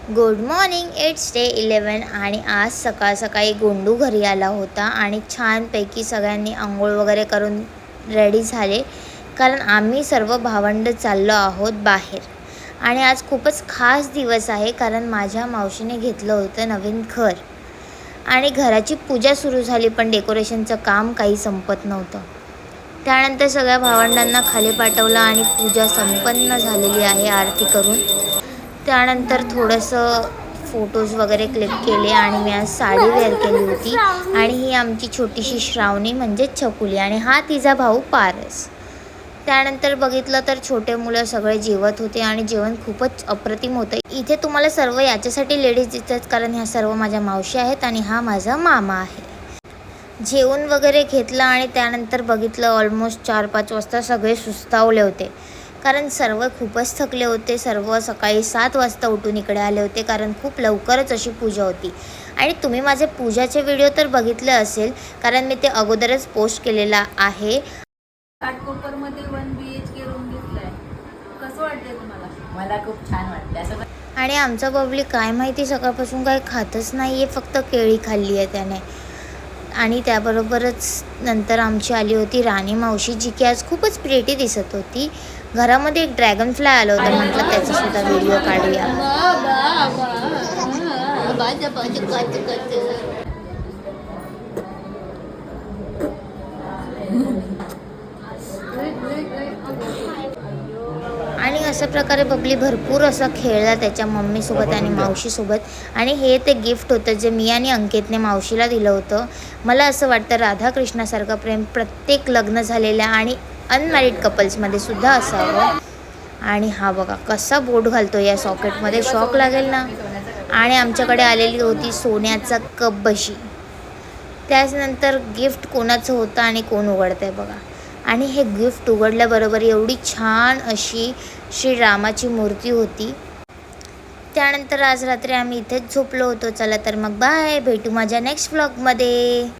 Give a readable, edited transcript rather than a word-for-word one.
Good morning, it's day 11 आणि आज सकाळ सकाळी गोंडू घरी आला होता आणि छानपैकी सगळ्यांनी आंघोळ वगैरे करून रेडी झाले, कारण आम्ही सर्व भावंड चाललो आहोत बाहेर. आणि आज खूपच खास दिवस आहे, कारण माझ्या मावशीने घेतलं होतं नवीन घर आणि घराची पूजा सुरू झाली, पण डेकोरेशनचं काम काही संपत नव्हतं. त्यानंतर सगळ्या भावंडांना खाली पाठवलं आणि पूजा संपन्न झालेली आहे आरती करून. त्यानंतर थोडंसं फोटोज वगैरे क्लिक केले आणि मी आज साडी वेअर केली होती. आणि ही आमची छोटीशी श्रावणी म्हणजेच छकुली आणि हा तिचा भाऊ पारस. त्यानंतर बघितलं तर छोटे मुलं सगळे जेवत होते आणि जेवण खूपच अप्रतिम होतं. इथे तुम्हाला सर्व याच्यासाठी लेडीज दिसतात, कारण ह्या सर्व माझ्या मावशी आहेत आणि हा माझा मामा आहे. जेवण वगैरे घेतलं आणि त्यानंतर बघितलं ऑलमोस्ट 4-5 वाजता सगळे सुस्तावले होते, कारण सर्व खूपच थकले होते. सर्व सकाळी 7 वाजता उठून इकडे आले होते, कारण खूप लवकरच अशी पूजा होती. आणि तुम्ही माझे पूजाचे व्हिडिओ तर बघितले असेल, कारण मी ते अगोदरच पोस्ट केलेला आहे. घाटकोपरमध्ये 1 BHK रूम घेतलाय. कसं वाटतंय तुम्हाला? मला खूप छान वाटतं. आणि आमचा बबली काय माहिती सकाळपासून काही खातच नाही आहे, फक्त केळी खाल्ली आहे त्याने. आणि त्याबरोबरच नंतर आमची आली होती राणी मावशी, जी की आज खूपच प्रेटी दिसत होती. घरामध्ये एक ड्रॅगन फ्लाय आलं होतं, म्हटलं त्याचासुद्धा व्हिडिओ काढूया. आणि अशा प्रकारे बबली भरपूर असा खेळला त्याच्या मम्मीसोबत आणि मावशीसोबत. आणि हे ते गिफ्ट होतं जे मी आणि अंकितने मावशीला दिलं होतं. मला असं वाटतं राधाकृष्णासारखं प्रेम प्रत्येक लग्न झालेल्या आणि अनमॅरिड कपल्समध्ये सुद्धा असावं. आणि हा बघा कसा बोट घालतो या सॉकेटमध्ये, शॉक लागेल ना. आणि आमच्याकडे आलेली होती सोन्याचा कप बशी. त्यानंतर गिफ्ट कोणाचं होतं आणि कोण उघडतं आहे बघा. आणि हे गिफ्ट उघडल्याबरोबर एवढी छान अशी श्रीरामाची मूर्ती होती. त्यानंतर आज रात्री आम्ही इथेच झोपलो होतो. चला तर मग बाय, भेटू माझ्या नेक्स्ट व्लॉगमध्ये.